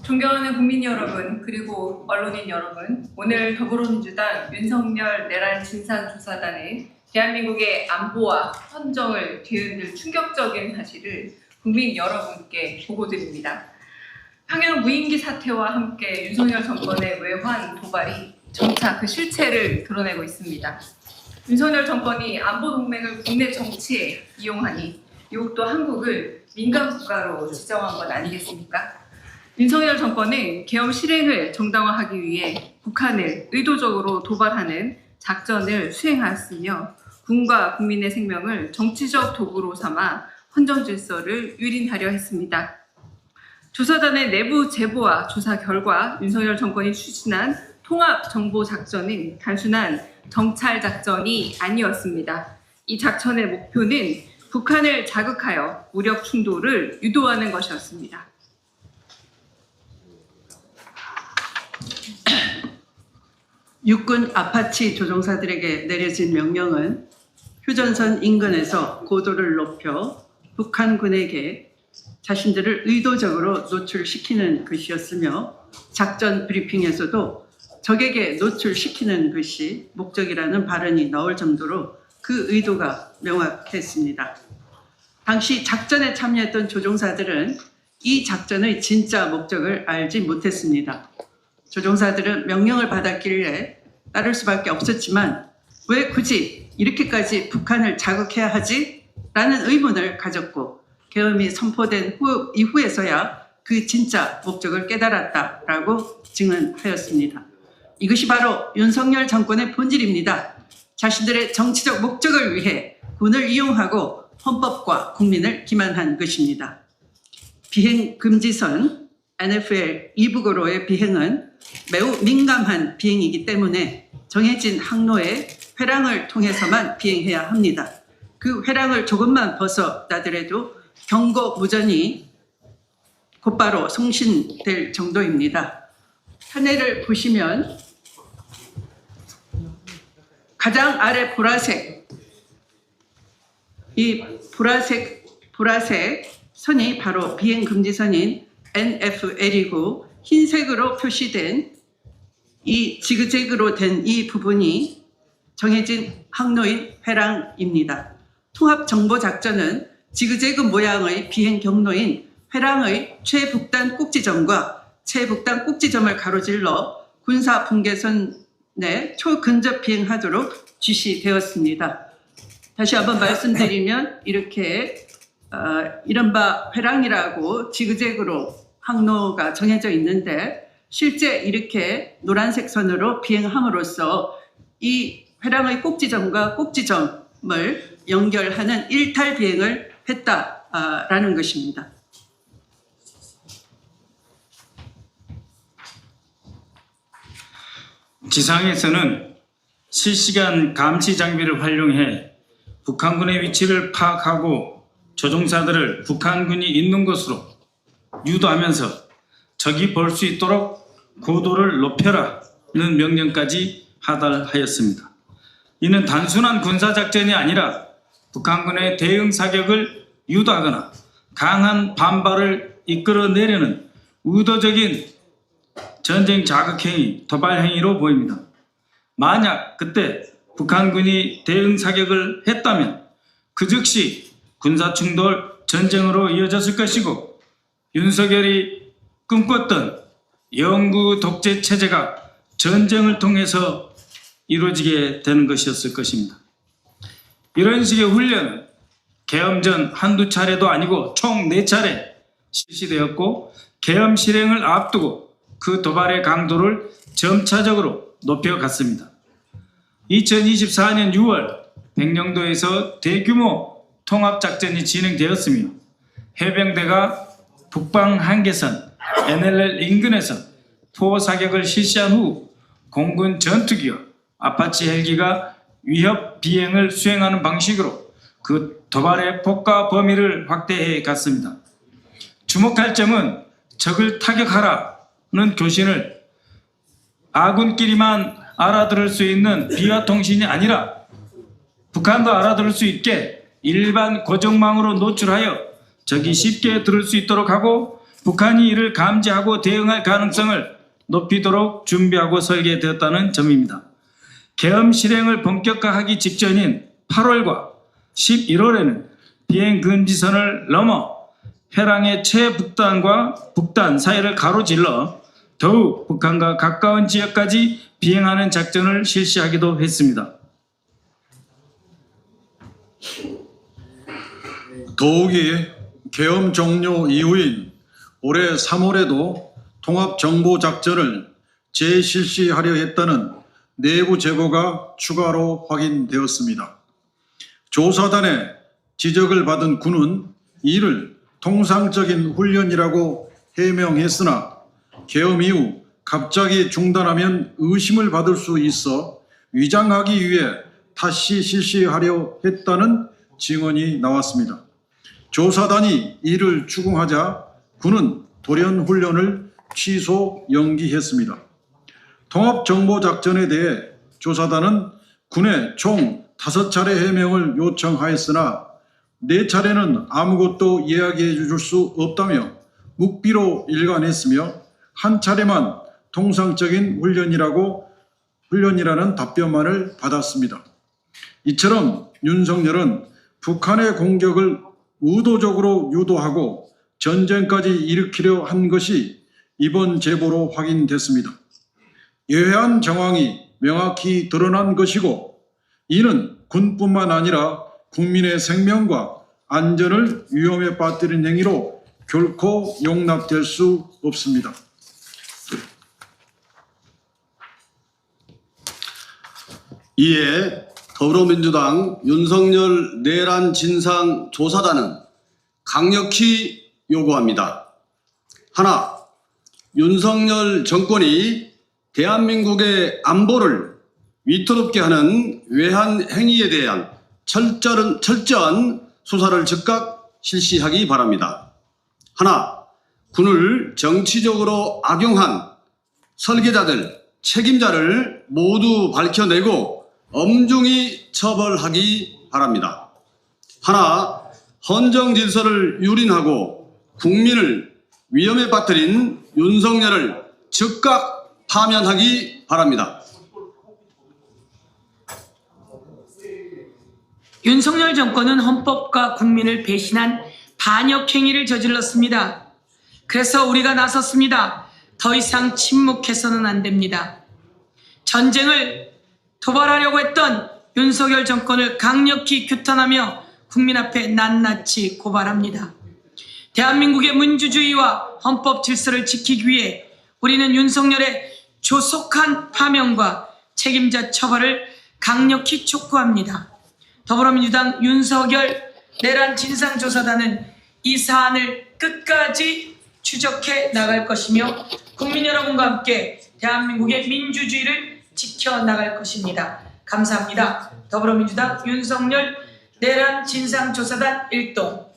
존경하는 국민 여러분, 그리고 언론인 여러분, 오늘 더불어민주당 윤석열 내란 진상조사단의 대한민국의 안보와 헌정을 뒤흔들 충격적인 사실을 국민 여러분께 보고드립니다. 평양 무인기 사태와 함께 윤석열 정권의 외환 도발이 점차 그 실체를 드러내고 있습니다. 윤석열 정권이 안보 동맹을 국내 정치에 이용하니 이것도 한국을 민간 국가로 지정한 것 아니겠습니까? 윤석열 정권은 계엄 실행을 정당화하기 위해 북한을 의도적으로 도발하는 작전을 수행하였으며 군과 국민의 생명을 정치적 도구로 삼아 헌정 질서를 유린하려 했습니다. 조사단의 내부 제보와 조사 결과 윤석열 정권이 추진한 통합정보작전은 단순한 정찰작전이 아니었습니다. 이 작전의 목표는 북한을 자극하여 무력 충돌을 유도하는 것이었습니다. 육군 아파치 조종사들에게 내려진 명령은 휴전선 인근에서 고도를 높여 북한군에게 자신들을 의도적으로 노출시키는 것이었으며 작전 브리핑에서도 적에게 노출시키는 것이 목적이라는 발언이 나올 정도로 그 의도가 명확했습니다. 당시 작전에 참여했던 조종사들은 이 작전의 진짜 목적을 알지 못했습니다. 조종사들은 명령을 받았길래 따를 수밖에 없었지만 왜 굳이 이렇게까지 북한을 자극해야 하지? 라는 의문을 가졌고 계엄이 선포된 이후에서야 그 진짜 목적을 깨달았다라고 증언하였습니다. 이것이 바로 윤석열 정권의 본질입니다. 자신들의 정치적 목적을 위해 군을 이용하고 헌법과 국민을 기만한 것입니다. 비행 금지선 NFL 이북으로의 비행은 매우 민감한 비행이기 때문에 정해진 항로에 회랑을 통해서만 비행해야 합니다. 그 회랑을 조금만 벗어나더라도 경고 무전이 곧바로 송신될 정도입니다. 하늘을 보시면 가장 아래 보라색, 이 보라색 선이 바로 비행 금지선인 NFL이고 흰색으로 표시된 이 지그재그로 된 이 부분이 정해진 항로인 회랑입니다. 통합정보작전은 지그재그 모양의 비행 경로인 회랑의 최북단 꼭지점과 최북단 꼭지점을 가로질러 군사 분계선에 초근접 비행하도록 지시되었습니다. 다시 한번 말씀드리면 이렇게 이른바 회랑이라고 지그재그로 항로가 정해져 있는데 실제 이렇게 노란색 선으로 비행함으로써 이 회랑의 꼭지점과 꼭지점을 연결하는 일탈 비행을 했다라는 것입니다. 지상에서는 실시간 감시 장비를 활용해 북한군의 위치를 파악하고 조종사들을 북한군이 있는 곳으로 유도하면서 적이 볼 수 있도록 고도를 높여라는 명령까지 하달하였습니다. 이는 단순한 군사작전이 아니라 북한군의 대응 사격을 유도하거나 강한 반발을 이끌어내려는 의도적인 전쟁 자극행위, 도발행위로 보입니다. 만약 그때 북한군이 대응 사격을 했다면 그 즉시 군사충돌 전쟁으로 이어졌을 것이고 윤석열이 꿈꿨던 영구 독재 체제가 전쟁을 통해서 이루어지게 되는 것이었을 것입니다. 이런 식의 훈련은 계엄 전 한두 차례도 아니고 총 4차례 실시되었고 계엄 실행을 앞두고 그 도발의 강도를 점차적으로 높여갔습니다. 2024년 6월 백령도에서 대규모 통합작전이 진행되었으며 해병대가 북방 한계선 NLL 인근에서 포 사격을 실시한 후 공군 전투기와 아파치 헬기가 위협 비행을 수행하는 방식으로 그 도발의 폭과 범위를 확대해 갔습니다. 주목할 점은 적을 타격하라는 교신을 아군끼리만 알아들을 수 있는 비화 통신이 아니라 북한도 알아들을 수 있게 일반 고정망으로 노출하여 적이 쉽게 들을 수 있도록 하고 북한이 이를 감지하고 대응할 가능성을 높이도록 준비하고 설계되었다는 점입니다. 계엄 실행을 본격화하기 직전인 8월과 11월에는 비행 금지선을 넘어 해랑의 최북단과 북단 사이를 가로질러 더욱 북한과 가까운 지역까지 비행하는 작전을 실시하기도 했습니다. 더욱이 계엄 종료 이후인 올해 3월에도 통합정보작전을 재실시하려 했다는 내부 제보가 추가로 확인되었습니다. 조사단의 지적을 받은 군은 이를 통상적인 훈련이라고 해명했으나 계엄 이후 갑자기 중단하면 의심을 받을 수 있어 위장하기 위해 다시 실시하려 했다는 증언이 나왔습니다. 조사단이 이를 추궁하자 군은 돌연 훈련을 취소 연기했습니다. 통합정보작전에 대해 조사단은 군에 총 5차례 해명을 요청하였으나 4차례는 아무것도 이야기해 줄 수 없다며 묵비로 일관했으며 한 차례만 통상적인 훈련이라는 답변만을 받았습니다. 이처럼 윤석열은 북한의 공격을 의도적으로 유도하고 전쟁까지 일으키려 한 것이 이번 제보로 확인됐습니다. 예외한 정황이 명확히 드러난 것이고 이는 군뿐만 아니라 국민의 생명과 안전을 위험에 빠뜨린 행위로 결코 용납될 수 없습니다. 이에 더불어민주당 윤석열 내란 진상 조사단은 강력히 요구합니다. 하나, 윤석열 정권이 대한민국의 안보를 위태롭게 하는 외환 행위에 대한 철저한 수사를 즉각 실시하기 바랍니다. 하나, 군을 정치적으로 악용한 설계자들, 책임자를 모두 밝혀내고 엄중히 처벌하기 바랍니다. 하나, 헌정 질서를 유린하고 국민을 위험에 빠뜨린 윤석열을 즉각 파면하기 바랍니다. 윤석열 정권은 헌법과 국민을 배신한 반역 행위를 저질렀습니다. 그래서 우리가 나섰습니다. 더 이상 침묵해서는 안 됩니다. 전쟁을 도발하려고 했던 윤석열 정권을 강력히 규탄하며 국민 앞에 낱낱이 고발합니다. 대한민국의 민주주의와 헌법 질서를 지키기 위해 우리는 윤석열의 조속한 파면과 책임자 처벌을 강력히 촉구합니다. 더불어민주당 윤석열 내란 진상조사단은 이 사안을 끝까지 추적해 나갈 것이며 국민 여러분과 함께 대한민국의 민주주의를 지켜나갈 것입니다. 감사합니다. 더불어민주당 윤석열 내란 진상조사단 1동